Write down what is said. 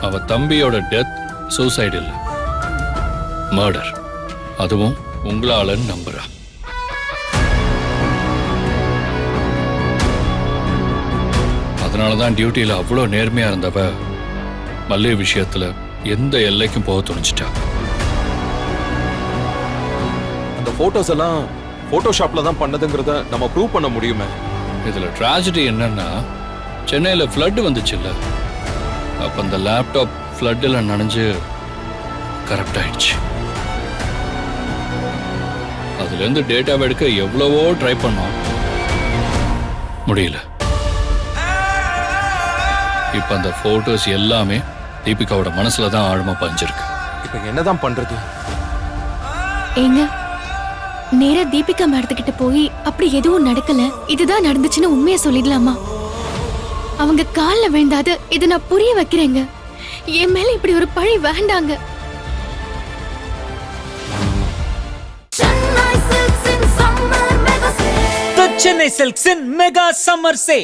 அவ தம்பியோட death suicide இல்ல, மர்டர். அதுவும் உங்களாலன்னு நம்புறா. அதனாலதான் டியூட்டியில அவ்வளோ நேர்மையா இருந்தவ மல்லிகை விஷயத்துல எந்த எல்லைக்கும் போக துணிச்சிட்டா. அந்த போட்டோஸ் எல்லாம் போட்டோஷாப்ல தான் பண்ணதுங்கிறத நம்ம ப்ரூவ் பண்ண முடியுமே. இதுல ட்ராஜடி என்னன்னா, சென்னையில ஃப்ளட் வந்துச்சுல்ல, அப்ப அந்த லேப்டாப் ஃப்ளட்ல நனைஞ்சு கரப்ட் ஆயிடுச்சு. அதுல இருந்து டேட்டாவை எடுக்க எவ்வளவோ ட்ரை பண்ணோம், முடியல. இப்ப அந்த போட்டோஸ் எல்லாமே தீபிகாவோட மனசுல தான் ஆழமா பதிஞ்சிருக்கு. இப்ப என்னதான் பண்றது? ஏங்க, நேரா தீபிகா மேடத்துக்கிட்ட போய் அப்படி எதுவும் நடக்கல, இதுதான் நடந்துச்சுன்னு உண்மையை சொல்லிடலாமா? அவங்க கால்ல விழுந்தாது இதை நான் புரிய வைக்கிறேங்க. என் மேல இப்படி ஒரு பழி வேண்டாங்க. Chennai Silks in Mega Summer Sale.